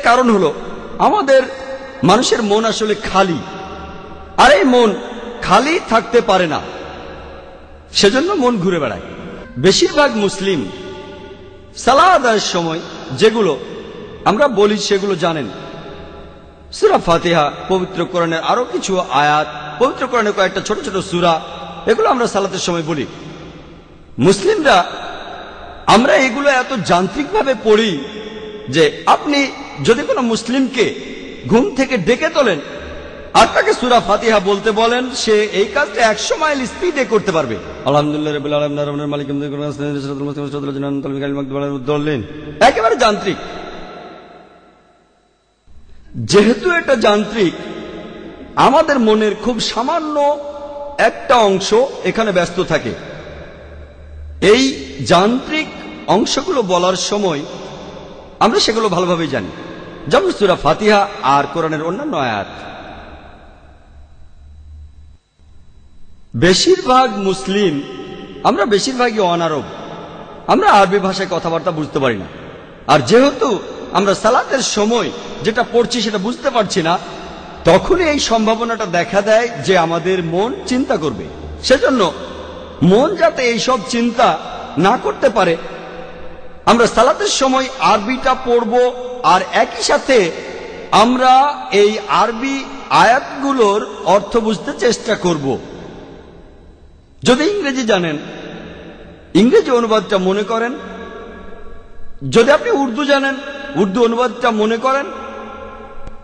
কারণ হলো আমাদের মানুষের মন আসলে খালি, আর এই মন খালি থাকতে পারে না, সেজন্য মন ঘুরে বেড়ায়। বেশিরভাগ মুসলিম সালাত আদায়ের সময় যেগুলো আমরা বলি সেগুলো জানেন। সূরা ফাতিহা, পবিত্র কোরআনের আরো কিছু আয়াত, পবিত্র কোরআনের কয়েকটা ছোট ছোট সূরা, এগুলো আমরা সালাতের সময় বলি। মুসলিমরা আমরা এগুলো এত যান্ত্রিকভাবে পড়ি যে আপনি যদি কোনো মুসলিমকে ঘুম থেকে ডেকে তোলেন আর তাকে সূরা ফাতিহা বলতে বলেন, সে এই কাজটা 100 মাইল স্পিডে করতে পারবে। আলহামদুলিল্লাহ রাব্বিল আলামিন আর-রাহমানির মালিক একেবারে যান্ত্রিক। যেহেতু এটা যান্ত্রিক, আমাদের মনের খুব সামান্য একটা অংশ এখানে ব্যস্ত থাকে। এই যান্ত্রিক অংশগুলো বলার সময় আমরা সেগুলো ভালোভাবেই জানি, যেমন সূরা ফাতিহা আর কোরআনের অন্যান্য আয়াত। বেশিরভাগ মুসলিম আমরা বেশিরভাগই অনারব, আমরা আরবি ভাষায় কথাবার্তা বুঝতে পারি না। আর যেহেতু আমরা সালাতের সময় যেটা পড়ছি সেটা বুঝতে পারছি না, তখনই এই সম্ভাবনাটা দেখা দেয় যে আমাদের মন চিন্তা করবে। সেজন্য মন যাতে এইসব চিন্তা না করতে পারে, আমরা সালাতের সময় আরবিটা পড়ব, আর একই সাথে আমরা এই আরবি আয়াতগুলোর অর্থ বুঝতে চেষ্টা করব। যদি ইংরেজি জানেন, ইংরেজি অনুবাদটা মনে করেন। যদি আপনি উর্দু জানেন, উর্দু অনুবাদটা মনে করেন।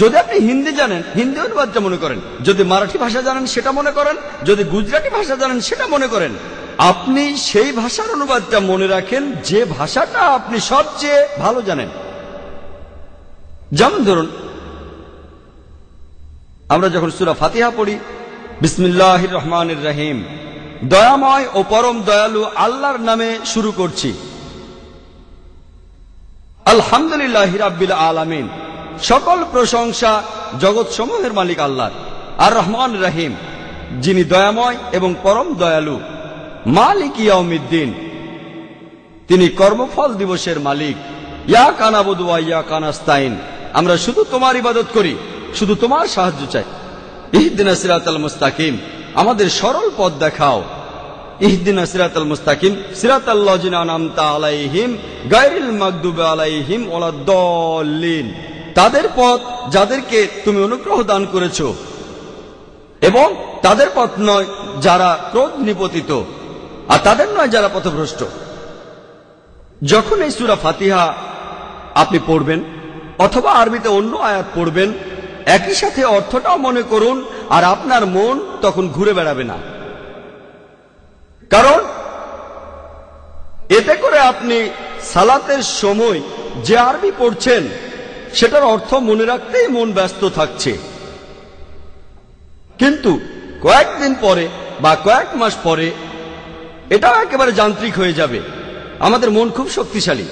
যদি আপনি হিন্দি জানেন, হিন্দি অনুবাদটা মনে করেন। যদি মারাঠি ভাষা জানেন সেটা মনে করেন। যদি গুজরাটি ভাষা জানেন সেটা মনে করেন। আপনি সেই ভাষার অনুবাদটা মনে রাখেন যে ভাষাটা আপনি সবচেয়ে ভালো জানেন। যেমন ধরুন, আমরা যখন সূরা ফাতিহা পড়ি, বিসমিল্লাহির রহমানির রহিম, দয়াময় ও পরম দয়ালু আল্লাহর নামে শুরু করছি। আলহামদুলিল্লাহি রাব্বিল আলামিন, সকল প্রশংসা জগৎ সমূহের মালিক আল্লাহ। আর রহমান রহিম, যিনি দয়াময় এবং পরম দয়ালু। মালিক ইয়াউমিদ্দিন, তিনি কর্মফল দিবসের মালিক। ইয়াকা নাবুদু ওয়া ইয়াকা নাস্তাইন, আমরা শুধু তোমার ইবাদত করি, শুধু তোমার সাহায্য চাই। ইহদিনাস সিরাতাল মুস্তাকিম, আমাদের সরল পথ দেখাও। ইহদিনাস সিরাতাল মুস্তাকিম সিরাতাল লাযিনা আনআমতা আলাইহিম গায়রিল মাগদুবি আলাইহিম ওয়ালাদ-দাল্লিন, তাদের পথ যাদেরকে তুমি অনুগ্রহ দান করেছো, এবং তাদের পথ নয় যারা ক্রোধ নিপতিত, আর তাদের নয় যারা পথভ্রষ্ট। যখন এই সূরা ফাতিহা আপনি পড়বেন অথবা আরবিতে অন্য আয়াত পড়বেন, একই সাথে অর্থটাও মনে করুন, আর আপনার মন তখন ঘুরে বেড়াবে না। কারণ এতে করে আপনি সালাতের সময় যে আরবি পড়ছেন সেটার অর্থ মনে রাখতেই মন ব্যস্ত থাকছে। কিন্তু কয়েকদিন পরে বা কয়েক মাস পরে এটাও একেবারে যান্ত্রিক হয়ে যাবে। আমাদের মন খুব শক্তিশালী।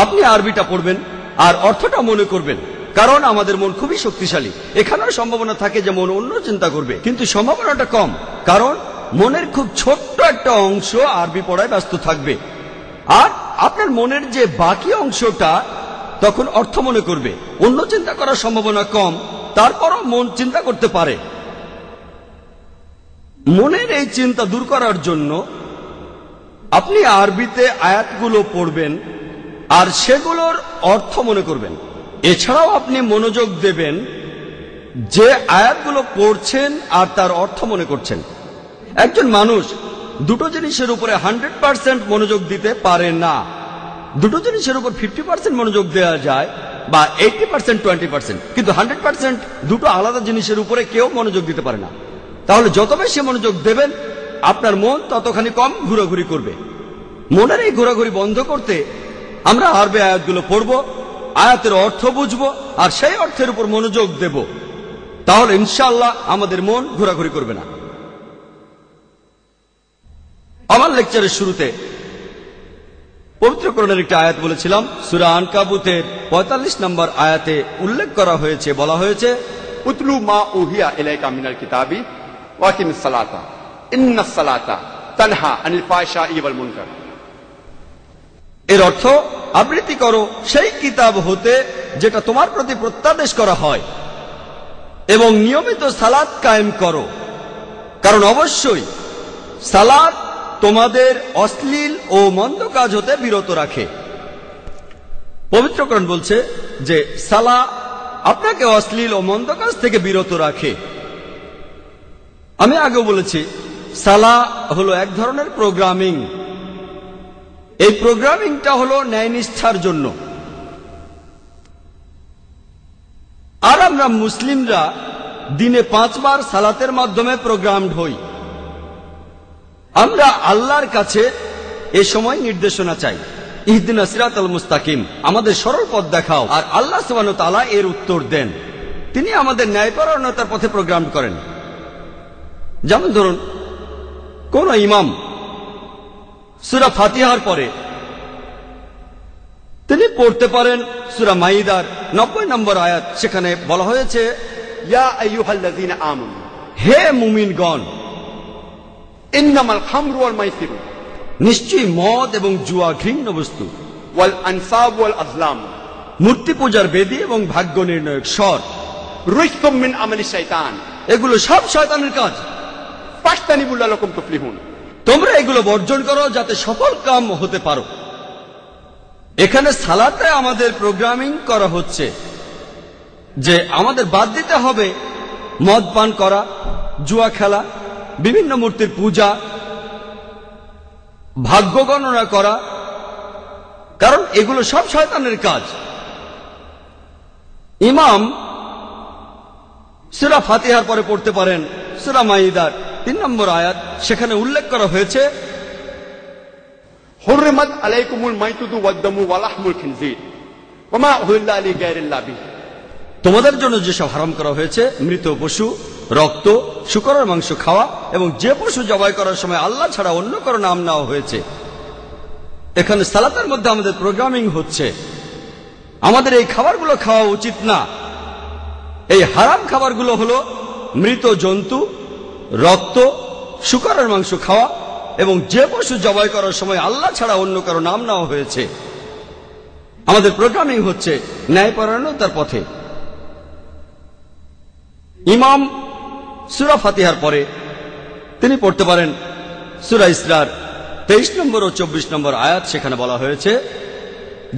আপনি আরবিটা পড়বেন আর অর্থটা মনে করবেন, কারণ আমাদের মন খুবই শক্তিশালী। এখানেও সম্ভাবনা থাকে যে মন অন্য চিন্তা করবে, কিন্তু সম্ভাবনাটা কম, কারণ মনের খুব ছোট্ট একটা অংশ আরবি পড়ায় ব্যস্ত থাকবে। আর আপনার মনের যে বাকি অংশটা তখন অর্থ মনে করবে। অন্য চিন্তা করার সম্ভাবনা কম, তারপরও মন চিন্তা করতে পারে। মনের এই চিন্তা দূর করার জন্য আপনি আরবিতে আয়াতগুলো পড়বেন আর সেগুলোর অর্থ মনে করবেন। এছাড়াও আপনি মনোযোগ দেবেন যে আয়াতগুলো পড়ছেন আর তার অর্থ মনে করছেন। একজন মানুষ দুটো জিনিসের উপরে 100% মনোযোগ দিতে পারে না। দুটো জিনিসের উপর 50% মনোযোগ দেওয়া যায়, বা 80% 20%, কিন্তু 100% দুটো আলাদা জিনিসের উপরে কেউ মনোযোগ দিতে পারে না। তাহলে যত বেশি মনোযোগ দেবেন আপনার মন ততখানি কম ঘোরাঘুরি করবে। মনের এই ঘোরাঘুরি বন্ধ করতে আমরা আরবি আয়াতগুলো পড়ব, আয়াতের অর্থ বুঝব, আর সেই অর্থের উপর মনোযোগ দেব। তাহলে ইনশাআল্লাহ আমাদের মন ঘোরাঘুরি করবে না। আমার লেকচারের শুরুতে পবিত্র কোরআনের একটা আয়াত বলেছিলাম। সূরা আনকাবুতের 45 নম্বর আয়াতে উল্লেখ করা হয়েছে, বলা হয়েছে, উতলু মা উহিয়া ইলাইকা মিনাল কিতাবি ওয়া আকিমিস সালাতা ইন্নাস সালাতা তানহা আনিল ফাহশাই ওয়াল মুনকার। এর অর্থ আবৃত্তি করো সেই কিতাব হতে যেটা তোমার প্রতি প্রত্যাদেশ করা হয়, এবং নিয়মিত সালাত কায়েম করো, কারণ অবশ্যই সালাত তোমাদের অশ্লীল ও মন্দ কাজ হতে বিরত রাখে। পবিত্রকরণ বলছে যে সালা আপনাকে অশ্লীল ও মন্দ কাজ থেকে বিরত রাখে। আমি আগেও বলেছি, সালা হলো এক ধরনের প্রোগ্রামিং। এই প্রোগ্রামিংটা হলো ন্যায়নিষ্ঠার জন্য। আর আমরা মুসলিমরা দিনে 5 বার সালাতের মাধ্যমে প্রোগ্রামড হই। আমরা আল্লাহর কাছে এ সময় নির্দেশনা চাই, ইহদিনা সিরাতাল মুস্তাকিম, আমাদের সরল পথ দেখাও। আর আল্লাহ সুবহানাহু ওয়া তাআলা এর উত্তর দেন। তিনি আমাদের ন্যায়পরায়ণতার পথে প্রোগ্রাম করেন। যেমন ধরুন, কোন ইমাম সূরা ফাতিহার পরে তিনি পড়তে পারেন সূরা মাইদার 90 নম্বর আয়াত। সেখানে বলা হয়েছে, ইয়া আইয়ুহাল্লাযীনা আমানু, হে মুমিনগণ, ইন্নামাল খামরু ওয়াল মাইসিরু, নিশ্চয়ই মদ এবং জুয়া ঘৃণ্য বস্তু, ওয়াল আনসাব ওয়াল আজলাম, মূর্তি পূজার বেদী এবং ভাগ্য নির্ণয়ক স্বর, রিজকুম মিন আমালি শাইতান, এগুলো সব শয়তানের কাজ। ফাজতানিবু লাআল্লাকুম তুফলিহুন, তোমরা এগুলো বর্জন করো যাতে সফল কাম হতে পারো। এখানে সালাতে আমাদের প্রোগ্রামিং করা হচ্ছে যে আমাদের বাদ দিতে হবে মদ পান করা, জুয়া খেলা, বিভিন্ন মূর্তির পূজা, ভাগ্য গণনা করা, কারণ এগুলো সব শয়তানের কাজ। ইমাম সূরা ফাতিহার পরে পড়তে পারেন সূরা মাইদার 3 নম্বর আয়াত। সেখানে উল্লেখ করা হয়েছে, হুররিমাত আলাইকুমুল মাইতুতু ওয়াদ-দামু ওয়া লাহমুল খিনজির ওয়া মা উহিল্লা লিগাইরিল্লাহ বিহি, তোমাদের জন্য যেসব হারাম করা হয়েছে মৃত পশু, রক্ত, শূকরের মাংস খাওয়া, এবং যে পশু জবাই করার সময় আল্লাহ ছাড়া অন্য কারো নাম নেওয়া হয়েছে। এখানে সালাতের মধ্যে আমাদের প্রোগ্রামিং হচ্ছে আমাদের এই খাবারগুলো খাওয়া উচিত না। এই হারাম খাবারগুলো হলো মৃত জন্তু, রক্ত, শূকরের মাংস খাওয়া, এবং যে পশু জবাই করার সময় আল্লাহ ছাড়া অন্য কারো নাম নেওয়া হয়েছে। আমাদের প্রোগ্রামিং হচ্ছে ন্যায়পরায়ণতার পথে। ইমাম সূরা ফাতিহার পরে তিনি পড়তে পারেন সূরা ইসরার 23 নম্বর ও 24 নম্বর আয়াত। সেখানে বলা হয়েছে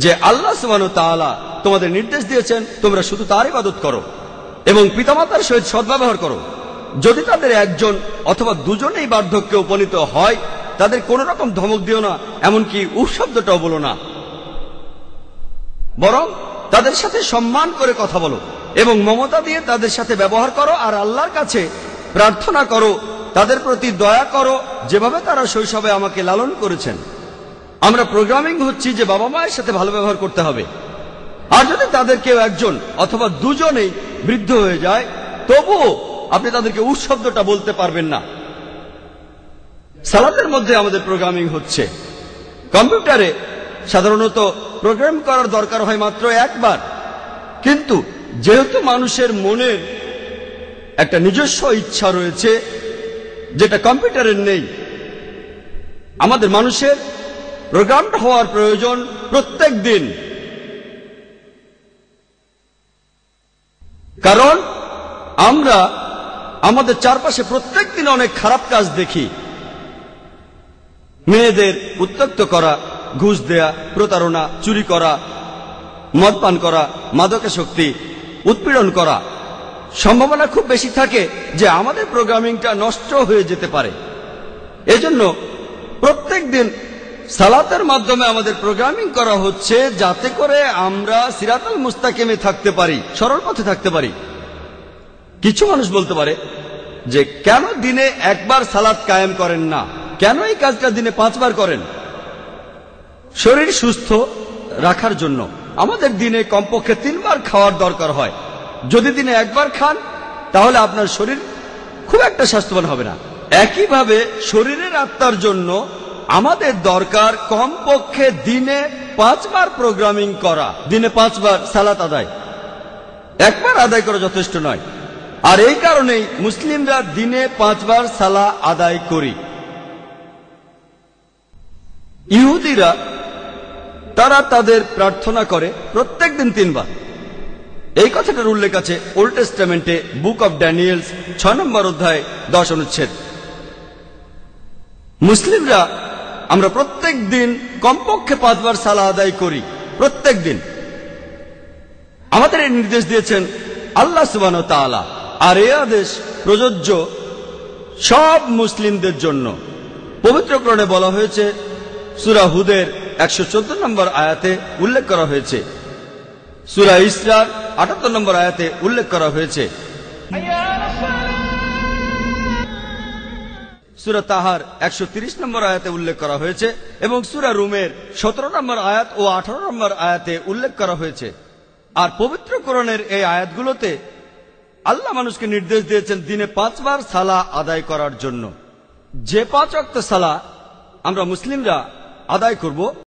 যে আল্লাহ সুবহানাহু ওয়া তাআলা তোমাদের নির্দেশ দিয়েছেন তোমরা শুধু তার ইবাদত করো এবং পিতামাতার সহিত সদ্ব্যবহার করো। যদি তাদের একজন অথবা দুজনেই বার্ধক্যে উপনীত হয়, তাদের কোন রকম ধমক দিও না, এমনকি উফ শব্দটাও বলো না, বরং তাদের সাথে সম্মান করে কথা বলো এবং মমতা দিয়ে তাদের সাথে ব্যবহার করো। আর আল্লাহর কাছে প্রার্থনা করো, তাদের প্রতি দয়া করো, যেভাবে তারা শৈশবে আমাকে লালন করেছেন। আমরা প্রোগ্রামিং হচ্ছি যে বাবা মায়ের সাথে ভালো ব্যবহার করতে হবে। আর যদি তাদের কেউ একজন অথবা দুজনেই বৃদ্ধ হয়ে যায়, তবুও আপনি তাদেরকে উফ শব্দটা বলতে পারবেন না। সালাতের মধ্যে আমাদের প্রোগ্রামিং হচ্ছে। কম্পিউটারে সাধারণত প্রোগ্রাম করার দরকার হয় মাত্র একবার, কিন্তু যেহেতু মানুষের মনের একটা নিজস্ব ইচ্ছা রয়েছে যেটা কম্পিউটারের নেই, আমাদের মানুষের প্রোগ্রাম হওয়ার প্রয়োজন প্রত্যেক দিন। কারণ আমরা আমাদের চারপাশে প্রত্যেক দিন অনেক খারাপ কাজ দেখি। মেয়েদের উত্ত্যক্ত করা, ঘুষ দেয়া, প্রতারণা, চুরি করা, মদ পান করা, মাদকাসক্তি, উৎপীড়ন করা। সম্ভাবনা খুব বেশি থাকে যে আমাদের প্রোগ্রামিংটা নষ্ট হয়ে যেতে পারে। এজন্য প্রত্যেক দিন সালাতের মাধ্যমে আমাদের প্রোগ্রামিং করা হচ্ছে যাতে করে আমরা সিরাতাল মুস্তাকিমে থাকতে পারি, সরল পথে থাকতে পারি। কিছু মানুষ বলতে পারে যে কেন দিনে একবার সালাত কায়েম করেন না, কেন এই কাজটা দিনে 5 বার করেন? শরীর সুস্থ রাখার জন্য আমাদের দিনে কমপক্ষে 3 বার খাওয়ার দরকার হয়। যদি দিনে একবার খান তাহলে আপনার শরীর খুব একটা স্বাস্থ্যবান হবে না। একইভাবে শরীরের আত্মার জন্য আমাদের দরকার কমপক্ষে দিনে 5 বার প্রোগ্রামিং করা, দিনে 5 বার সালাত আদায়। একবার আদায় করা যথেষ্ট নয়। আর এই কারণেই মুসলিমরা দিনে 5 বার সালা আদায় করি। ইহুদিরা তারা তাদের প্রার্থনা করে প্রত্যেক দিন 3 বার। এই কথাটার উল্লেখ আছে ওল্ড টেস্টামেন্টে বুক অব ড্যানিয়েলস 6 নম্বর অধ্যায় 10 অনুচ্ছেদ। মুসলিমরা আমরা প্রত্যেক দিন কমপক্ষে 5 বার সালাহ আদায় করি, প্রত্যেক দিন। আমাদের এই নির্দেশ দিয়েছেন আল্লাহ সুবহানাহু ওয়া তাআলা, আর এই আদেশ প্রযোজ্য সব মুসলিমদের জন্য। পবিত্র কোরআনে বলা হয়েছে, সূরা হুদের 114 নম্বর আয়াতে উল্লেখ করা হয়েছে, সূরা ইসরার 78 নম্বর আয়াতে উল্লেখ করা হয়েছে, সূরা তাহার 130 নম্বর আয়াতে উল্লেখ করা হয়েছে, এবং সূরা রুমের 17 নম্বর আয়াত ও 18 নম্বর আয়াতে উল্লেখ করা হয়েছে। আর পবিত্র কোরআনের এই আয়াতগুলোতে আল্লাহ মানুষকে নির্দেশ দিয়েছেন দিনে 5 বার সালাহ আদায় করার জন্য। যে 5 ওয়াক্ত সালাহ আমরা মুসলিমরা আদায় করব,